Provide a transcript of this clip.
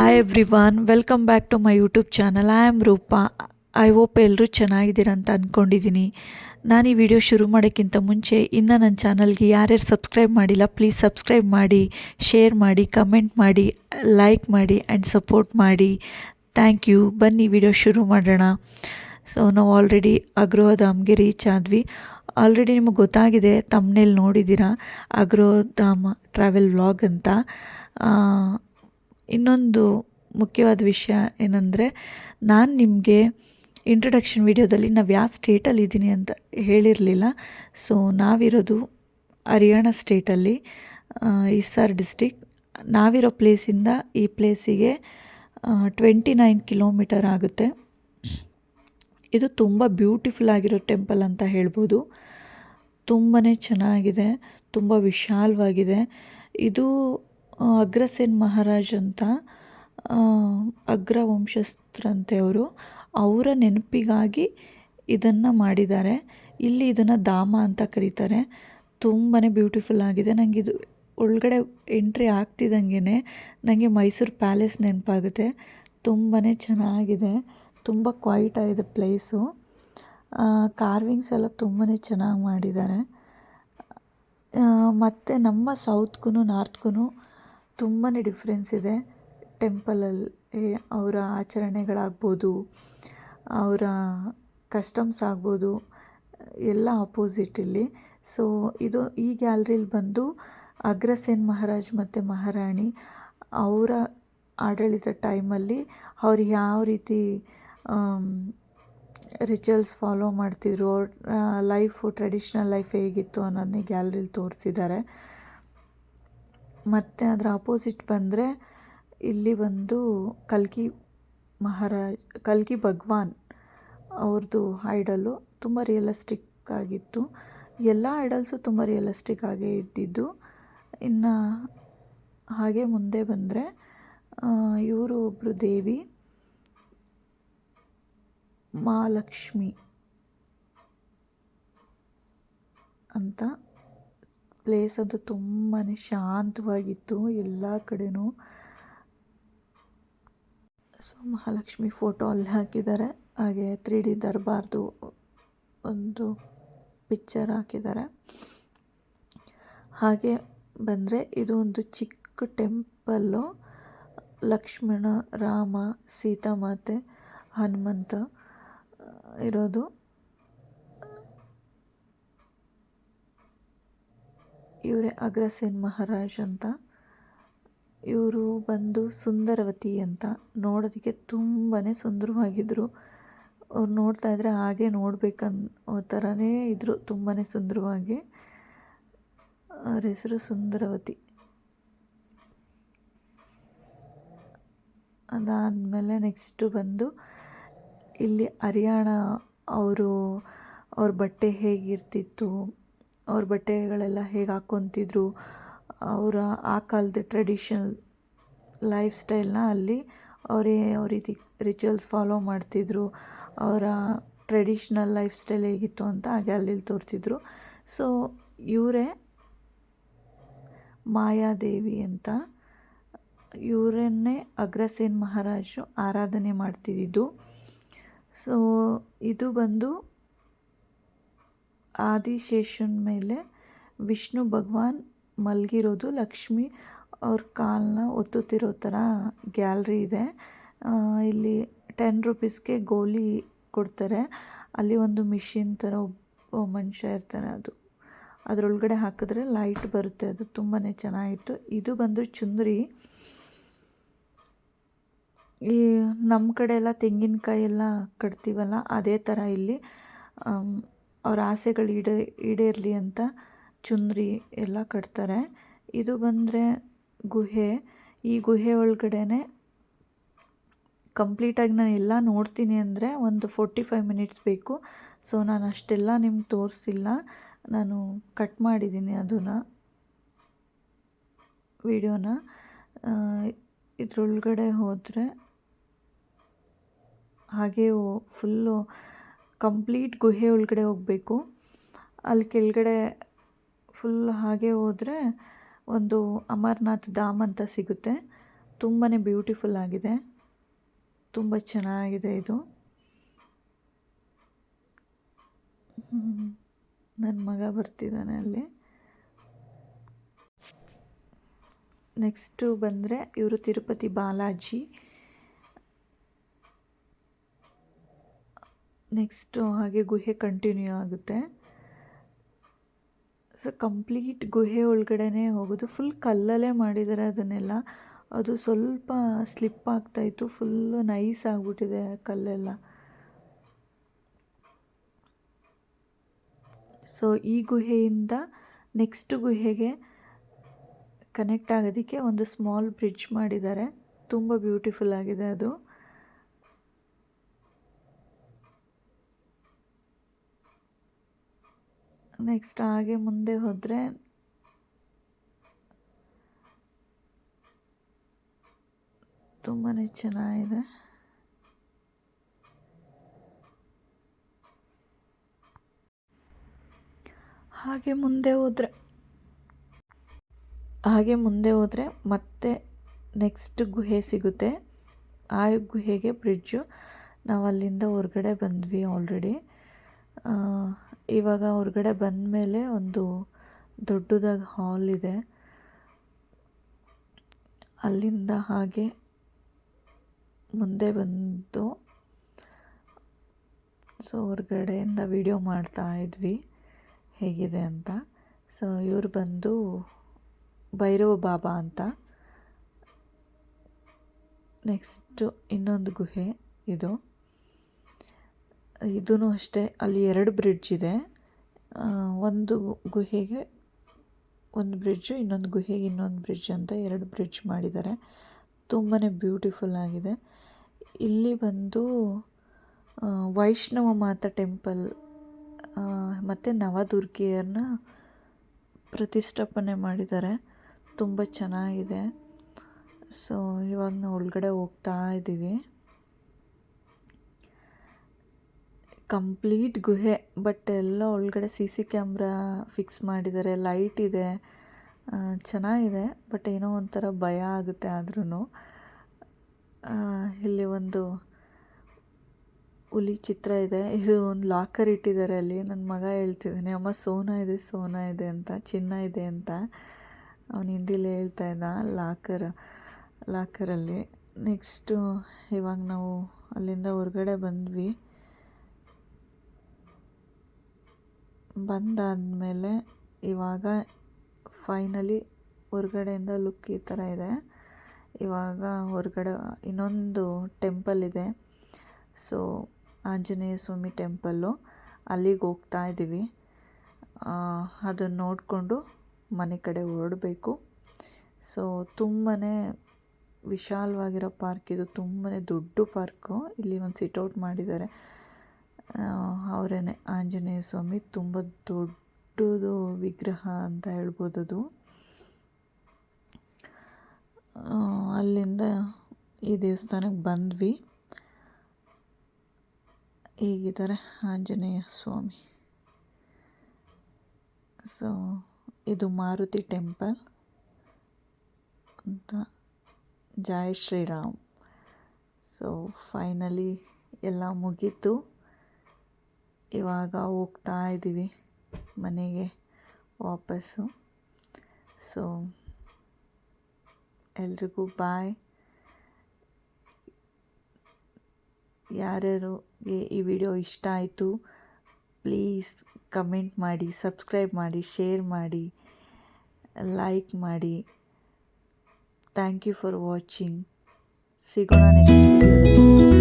Hi everyone, welcome back to my YouTube channel. I am Rupa. I hope ಎಲ್ಲರೂ ಚೆನ್ನಾಗಿದ್ದೀರ ಅಂತ ಅಂದ್ಕೊಂಡಿದ್ದೀನಿ. ನಾನು ಈ ವಿಡಿಯೋ ಶುರು ಮಾಡೋಕ್ಕಿಂತ ಮುಂಚೆ ಇನ್ನು ನನ್ನ ಚಾನಲ್ಗೆ ಯಾರ್ಯಾರು ಸಬ್ಸ್ಕ್ರೈಬ್ ಮಾಡಿಲ್ಲ, ಪ್ಲೀಸ್ ಸಬ್ಸ್ಕ್ರೈಬ್ ಮಾಡಿ, ಶೇರ್ ಮಾಡಿ, ಕಮೆಂಟ್ ಮಾಡಿ, ಲೈಕ್ ಮಾಡಿ ಆ್ಯಂಡ್ ಸಪೋರ್ಟ್ ಮಾಡಿ. Thank you. ಬನ್ನಿ ವಿಡಿಯೋ ಶುರು ಮಾಡೋಣ. ಸೊ ನಾವು ಆಲ್ರೆಡಿ ಅಗ್ರೋಧಾಮ್ಗೆ ರೀಚ್ ಆದ್ವಿ. ಆಲ್ರೆಡಿ ನಿಮಗೆ ಗೊತ್ತಾಗಿದೆ, ತಮ್ಮನೇಲಿ ನೋಡಿದ್ದೀರಾ, ಅಗ್ರೋಧಾಮ ಟ್ರಾವೆಲ್ ವ್ಲಾಗ್ ಅಂತ. ಇನ್ನೊಂದು ಮುಖ್ಯವಾದ ವಿಷಯ ಏನಂದರೆ, ನಾನು ನಿಮಗೆ ಇಂಟ್ರೊಡಕ್ಷನ್ ವಿಡಿಯೋದಲ್ಲಿ ನಾವು ಯಾವ ಸ್ಟೇಟಲ್ಲಿದ್ದೀನಿ ಅಂತ ಹೇಳಿರಲಿಲ್ಲ. ಸೊ ನಾವಿರೋದು ಹರಿಯಾಣ ಸ್ಟೇಟಲ್ಲಿ, ಹಿಸಾರ್ ಡಿಸ್ಟಿಕ್. ನಾವಿರೋ ಪ್ಲೇಸಿಂದ ಈ ಪ್ಲೇಸಿಗೆ 29 ಕಿಲೋಮೀಟರ್ ಆಗುತ್ತೆ. ಇದು ತುಂಬ ಬ್ಯೂಟಿಫುಲ್ ಆಗಿರೋ ಟೆಂಪಲ್ ಅಂತ ಹೇಳ್ಬೋದು. ತುಂಬಾ ಚೆನ್ನಾಗಿದೆ, ತುಂಬ ವಿಶಾಲವಾಗಿದೆ. ಇದು ಅಗ್ರಸೇನ್ ಮಹಾರಾಜ್ ಅಂತ, ಅಗ್ರ ವಂಶಸ್ಥರಂತೆ ಅವರು. ಅವರ ನೆನಪಿಗಾಗಿ ಇದನ್ನು ಮಾಡಿದ್ದಾರೆ. ಇಲ್ಲಿ ಇದನ್ನು ಧಾಮ ಅಂತ ಕರೀತಾರೆ. ತುಂಬಾ ಬ್ಯೂಟಿಫುಲ್ ಆಗಿದೆ. ನನಗೆ ಇದು ಒಳಗಡೆ ಎಂಟ್ರಿ ಆಗ್ತಿದ್ದಂಗೆ ನನಗೆ ಮೈಸೂರು ಪ್ಯಾಲೇಸ್ ನೆನಪಾಗುತ್ತೆ. ತುಂಬಾ ಚೆನ್ನಾಗಿದೆ, ತುಂಬ ಕ್ವೈಟ್ ಆಗಿದೆ ಪ್ಲೇಸು. ಕಾರ್ವಿಂಗ್ಸ್ ಎಲ್ಲ ತುಂಬಾ ಚೆನ್ನಾಗಿ ಮಾಡಿದ್ದಾರೆ. ಮತ್ತು ನಮ್ಮ ಸೌತ್ಗೂ ನಾರ್ತ್ಗೂ ತುಂಬಾ ಡಿಫ್ರೆನ್ಸ್ ಇದೆ. ಟೆಂಪಲಲ್ಲಿ ಅವರ ಆಚರಣೆಗಳಾಗ್ಬೋದು, ಅವರ ಕಸ್ಟಮ್ಸ್ ಆಗ್ಬೋದು, ಎಲ್ಲ ಆಪೋಸಿಟ್ ಇಲ್ಲಿ. ಸೊ ಇದು ಈ ಗ್ಯಾಲ್ರಿಲಿ ಬಂದು ಅಗ್ರಸೇನ್ ಮಹಾರಾಜ್ ಮತ್ತು ಮಹಾರಾಣಿ ಅವರ ಆಡಳಿತ ಟೈಮಲ್ಲಿ ಅವ್ರು ಯಾವ ರೀತಿ ರಿಚುವಲ್ಸ್ ಫಾಲೋ ಮಾಡ್ತಿದ್ರು, ಅವ್ರ ಲೈಫು, ಟ್ರೆಡಿಷ್ನಲ್ ಲೈಫ್ ಹೇಗಿತ್ತು ಅನ್ನೋದನ್ನೇ ಗ್ಯಾಲ್ರಿಲಿ ತೋರಿಸಿದ್ದಾರೆ. ಮತ್ತು ಅದರ ಆಪೋಸಿಟ್ ಬಂದರೆ ಇಲ್ಲಿ ಬಂದು ಕಲ್ಕಿ ಭಗವಾನ್ ಅವ್ರದ್ದು ಐಡಲ್ಲು ತುಂಬ ರಿಯಲಿಸ್ಟಿಕ್ ಆಗಿತ್ತು. ಎಲ್ಲ ಐಡಲ್ಸು ತುಂಬ ರಿಯಲಿಸ್ಟಿಕ್ ಆಗೇ ಇದ್ದಿದ್ದು. ಇನ್ನು ಹಾಗೆ ಮುಂದೆ ಬಂದರೆ ಇವರು ಒಬ್ಬರು ದೇವಿ, ಮಹಾಲಕ್ಷ್ಮಿ ಅಂತ. ಪ್ಲೇಸ್ ಅಂತೂ ತುಂಬಾ ಶಾಂತವಾಗಿತ್ತು ಎಲ್ಲ ಕಡೆನೂ. ಸೊ ಮಹಾಲಕ್ಷ್ಮಿ ಫೋಟೋ ಅಲ್ಲಿ ಹಾಕಿದ್ದಾರೆ. ಹಾಗೆ 3D ದರ್ಬಾರ್ದು ಒಂದು ಪಿಕ್ಚರ್ ಹಾಕಿದ್ದಾರೆ. ಹಾಗೆ ಬಂದರೆ ಇದು ಒಂದು ಚಿಕ್ಕ ಟೆಂಪಲ್ಲು. ಲಕ್ಷ್ಮಣ, ರಾಮ, ಸೀತಾಮಾತೆ, ಹನುಮಂತ ಇರೋದು. ಇವರೇ ಅಗ್ರಸೇನ್ ಮಹಾರಾಜ್ ಅಂತ. ಇವರು ಬಂದು ಸುಂದರವತಿ ಅಂತ. ನೋಡೋದಕ್ಕೆ ತುಂಬಾ ಸುಂದರವಾಗಿದ್ದರು. ಅವ್ರು ನೋಡ್ತಾ ಇದ್ದರೆ ಹಾಗೆ ನೋಡ್ಬೇಕನ್ನೋ ಥರನೇ ಇದ್ದರು, ತುಂಬಾ ಸುಂದರವಾಗಿ. ಅವ್ರ ಹೆಸರು ಸುಂದರವತಿ. ಅದಾದಮೇಲೆ ನೆಕ್ಸ್ಟು ಬಂದು ಇಲ್ಲಿ ಹರಿಯಾಣ ಅವ್ರ ಬಟ್ಟೆ ಹೇಗಿರ್ತಿತ್ತು, ಅವ್ರ ಬಟ್ಟೆಗಳೆಲ್ಲ ಹೇಗೆ ಹಾಕ್ಕೊತಿದ್ರು, ಅವರ ಆ ಕಾಲದ ಟ್ರೆಡಿಷನಲ್ ಲೈಫ್ ಸ್ಟೈಲ್ನ ಅಲ್ಲಿ ಅವರೇ ಯಾವ ರೀತಿ ರಿಚುವಲ್ಸ್ ಫಾಲೋ ಮಾಡ್ತಿದ್ರು, ಅವರ ಟ್ರೆಡಿಷ್ನಲ್ ಲೈಫ್ ಸ್ಟೈಲ್ ಹೇಗಿತ್ತು ಅಂತ ಹಾಗೆ ಅಲ್ಲಿ ತೋರಿಸಿದ್ರು. ಸೊ ಇವರೇ ಮಾಯಾದೇವಿ ಅಂತ. ಇವರನ್ನೇ ಅಗ್ರಸೇನ್ ಮಹಾರಾಜರು ಆರಾಧನೆ ಮಾಡ್ತಿದ್ದಿದ್ದು. ಸೊ ಇದು ಬಂದು ಆದಿಶೇಷನ ಮೇಲೆ ವಿಷ್ಣು ಭಗವಾನ್ ಮಲಗಿರೋದು, ಲಕ್ಷ್ಮಿ ಅವ್ರ ಕಾಲನ್ನ ಒತ್ತುತ್ತಿರೋ ಥರ ಗ್ಯಾಲ್ರಿ ಇದೆ. ಇಲ್ಲಿ 10 ರೂಪೀಸ್ಗೆ ಗೋಲಿ ಕೊಡ್ತಾರೆ. ಅಲ್ಲಿ ಒಂದು ಮಿಷಿನ್ ಥರ ಒಬ್ಬ ಮನುಷ್ಯ ಇರ್ತಾನೆ, ಅದರೊಳಗಡೆ ಹಾಕಿದ್ರೆ ಲೈಟ್ ಬರುತ್ತೆ. ಅದು ತುಂಬಾ ಚೆನ್ನಾಗಿತ್ತು. ಇದು ಬಂದು ಚುಂದರಿ. ಈ ನಮ್ಮ ಕಡೆ ಎಲ್ಲ ತೆಂಗಿನಕಾಯಿ ಎಲ್ಲ ಕಟ್ತೀವಲ್ಲ, ಅದೇ ಥರ ಇಲ್ಲಿ ಅವ್ರ ಆಸೆಗಳು ಈಡೇರಲಿ ಅಂತ ಚುಂದರಿ ಎಲ್ಲ ಕಟ್ತಾರೆ. ಇದು ಬಂದರೆ ಗುಹೆ. ಈ ಗುಹೆ ಒಳಗಡೆ ಕಂಪ್ಲೀಟಾಗಿ ನಾನು ಎಲ್ಲ ನೋಡ್ತೀನಿ ಅಂದರೆ ಒಂದು 45 ಮಿನಿಟ್ಸ್ ಬೇಕು. ಸೊ ನಾನು ಅಷ್ಟೆಲ್ಲ ನಿಮ್ಗೆ ತೋರಿಸಿಲ್ಲ, ನಾನು ಕಟ್ ಮಾಡಿದ್ದೀನಿ ಅದನ್ನು ವಿಡಿಯೋನ. ಇದ್ರೊಳಗಡೆ ಹೋದರೆ ಹಾಗೆ ಫುಲ್ಲು ಕಂಪ್ಲೀಟ್ ಗುಹೆ ಒಳಗಡೆ ಹೋಗಬೇಕು. ಅಲ್ಲಿ ಕೆಳಗಡೆ ಫುಲ್ ಹಾಗೆ ಹೋದರೆ ಒಂದು ಅಮರನಾಥ್ ಧಾಮ್ ಅಂತ ಸಿಗುತ್ತೆ. ತುಂಬಾ ಬ್ಯೂಟಿಫುಲ್ ಆಗಿದೆ, ತುಂಬ ಚೆನ್ನಾಗಿದೆ ಇದು. ನನ್ನ ಮಗ ಬರ್ತಿದ್ದಾನೆ ಅಲ್ಲಿ. ನೆಕ್ಸ್ಟು ಬಂದರೆ ಇವರು ತಿರುಪತಿ ಬಾಲಾಜಿ. ನೆಕ್ಸ್ಟು ಹಾಗೆ ಗುಹೆ ಕಂಟಿನ್ಯೂ ಆಗುತ್ತೆ. ಸೊ ಕಂಪ್ಲೀಟ್ ಗುಹೆ ಒಳಗಡೆನೇ ಹೋಗೋದು. ಫುಲ್ ಕಲ್ಲಲ್ಲೇ ಮಾಡಿದ್ದಾರೆ ಅದನ್ನೆಲ್ಲ. ಅದು ಸ್ವಲ್ಪ ಸ್ಲಿಪ್ ಆಗ್ತಾಯಿತ್ತು, ಫುಲ್ಲು ನೈಸ್ ಆಗಿಬಿಟ್ಟಿದೆ ಕಲ್ಲೆಲ್ಲ. ಸೊ ಈ ಗುಹೆಯಿಂದ ನೆಕ್ಸ್ಟ್ ಗುಹೆಗೆ ಕನೆಕ್ಟ್ ಆಗೋದಕ್ಕೆ ಒಂದು ಸ್ಮಾಲ್ ಬ್ರಿಡ್ಜ್ ಮಾಡಿದ್ದಾರೆ. ತುಂಬ ಬ್ಯೂಟಿಫುಲ್ ಆಗಿದೆ ಅದು. ನೆಕ್ಸ್ಟ್ ಹಾಗೆ ಮುಂದೆ ಹೋದರೆ ತುಂಬಾ ಚೆನ್ನಾಗಿದೆ. ಹಾಗೆ ಮುಂದೆ ಹೋದರೆ ಮತ್ತೆ ನೆಕ್ಸ್ಟ್ ಗುಹೆ ಸಿಗುತ್ತೆ. ಆ ಗುಹೆಗೆ ಬ್ರಿಡ್ಜು. ನಾವು ಅಲ್ಲಿಂದ ಹೊರಗಡೆ ಬಂದ್ವಿ ಆಲ್ರೆಡಿ. ಇವಾಗ ಹೊರಗಡೆ ಬಂದ ಮೇಲೆ ಒಂದು ದೊಡ್ಡದಾಗಿ ಹಾಲ್ ಇದೆ. ಅಲ್ಲಿಂದ ಹಾಗೆ ಮುಂದೆ ಬಂದು ಸೊ ಹೊರಗಡೆಯಿಂದ ವಿಡಿಯೋ ಮಾಡ್ತಾ ಇದ್ವಿ ಹೇಗಿದೆ ಅಂತ. ಸೊ ಇವರು ಬಂದು ಭೈರವ ಬಾಬಾ ಅಂತ. ನೆಕ್ಸ್ಟು ಇನ್ನೊಂದು ಗುಹೆ ಇದು. ಇದೂ ಅಷ್ಟೇ, ಅಲ್ಲಿ 2 ಬ್ರಿಡ್ಜ್ ಇದೆ. ಒಂದು ಗುಹೆಗೆ ಒಂದು ಬ್ರಿಡ್ಜು, ಇನ್ನೊಂದು ಗುಹೆಗೆ ಇನ್ನೊಂದು ಬ್ರಿಡ್ಜ್ ಅಂತ 2 ಬ್ರಿಡ್ಜ್ ಮಾಡಿದ್ದಾರೆ. ತುಂಬಾ ಬ್ಯೂಟಿಫುಲ್ ಆಗಿದೆ. ಇಲ್ಲಿ ಬಂದು ವೈಷ್ಣವ ಮಾತಾ ಟೆಂಪಲ್ ಮತ್ತು ನವದುರ್ಗಿಯರನ್ನ ಪ್ರತಿಷ್ಠಾಪನೆ ಮಾಡಿದ್ದಾರೆ. ತುಂಬ ಚೆನ್ನಾಗಿದೆ. ಸೊ ಇವಾಗ ನಾವು ಒಳಗಡೆ ಹೋಗ್ತಾ ಇದ್ದೀವಿ. ಕಂಪ್ಲೀಟ್ ಗುಹೆ, ಬಟ್ ಎಲ್ಲ ಒಳಗಡೆ CC ಕ್ಯಾಮ್ರಾ ಫಿಕ್ಸ್ ಮಾಡಿದ್ದಾರೆ, ಲೈಟ್ ಇದೆ, ಚೆನ್ನಾಗಿದೆ. ಬಟ್ ಏನೋ ಒಂಥರ ಭಯ ಆಗುತ್ತೆ ಆದ್ರೂ. ಇಲ್ಲಿ ಒಂದು ಹುಲಿ ಚಿತ್ರ ಇದೆ. ಇದು ಒಂದು ಲಾಕರ್ ಇಟ್ಟಿದ್ದಾರೆ ಅಲ್ಲಿ. ನನ್ನ ಮಗ ಹೇಳ್ತಿದ್ದಾನೆ, ಅಮ್ಮ ಸೋನಾ ಇದೆ ಅಂತ, ಚಿನ್ನ ಇದೆ ಅಂತ. ಅವನು ಹಿಂದಿಲಿ ಹೇಳ್ತಾ ಇದ್ದ ಲಾಕರಲ್ಲಿ. ನೆಕ್ಸ್ಟು ಇವಾಗ ನಾವು ಅಲ್ಲಿಂದ ಹೊರಗಡೆ ಬಂದ್ವಿ. ಬಂದಾದಮೇಲೆ ಇವಾಗ ಫೈನಲಿ ಹೊರಗಡೆಯಿಂದ ಲುಕ್ ಈ ಥರ ಇದೆ. ಇವಾಗ ಹೊರಗಡೆ ಇನ್ನೊಂದು ಟೆಂಪಲ್ ಇದೆ. ಸೊ ಆಂಜನೇಯ ಸ್ವಾಮಿ ಟೆಂಪಲ್ಲು, ಅಲ್ಲಿಗೆ ಹೋಗ್ತಾ ಇದ್ದೀವಿ. ಅದನ್ನು ನೋಡಿಕೊಂಡು ಮನೆ ಕಡೆ ಹೊರಡಬೇಕು. ಸೊ ತುಂಬಾ ವಿಶಾಲವಾಗಿರೋ ಪಾರ್ಕ್ ಇದು. ತುಂಬಾ ದೊಡ್ಡ ಪಾರ್ಕು. ಇಲ್ಲಿ ಒಂದು ಸಿಟ್ಔಟ್ ಮಾಡಿದ್ದಾರೆ. ಅವರೇ ಆಂಜನೇಯ ಸ್ವಾಮಿ. ತುಂಬ ದೊಡ್ಡದು ವಿಗ್ರಹ ಅಂತ ಹೇಳ್ಬೋದು ಅದು. ಅಲ್ಲಿಂದ ಈ ದೇವಸ್ಥಾನಕ್ಕೆ ಬಂದ್ವಿ. ಹೀಗಿದ್ದಾರೆ ಆಂಜನೇಯ ಸ್ವಾಮಿ. ಸೊ ಇದು ಮಾರುತಿ ಟೆಂಪಲ್ ಅಂತ. ಜೈ ಶ್ರೀರಾಮ್. ಸೊ ಫೈನಲಿ ಎಲ್ಲ ಮುಗೀತು. ಇವಾಗ ಹೋಗ್ತಾ ಇದ್ದೀವಿ ಮನೆಗೆ ವಾಪಸ್ಸು. ಸೊ ಎಲ್ರಿಗೂ ಬಾಯ್. ಯಾರ್ಯಾರಿಗೆ ಈ ವಿಡಿಯೋ ಇಷ್ಟ ಆಯಿತು ಪ್ಲೀಸ್ ಕಮೆಂಟ್ ಮಾಡಿ, ಸಬ್ಸ್ಕ್ರೈಬ್ ಮಾಡಿ, ಶೇರ್ ಮಾಡಿ, ಲೈಕ್ ಮಾಡಿ. Thank you for watching. ಸಿಗೋಣ ನೆಕ್ಸ್ಟ್ ವಿಡಿಯೋದಲ್ಲಿ.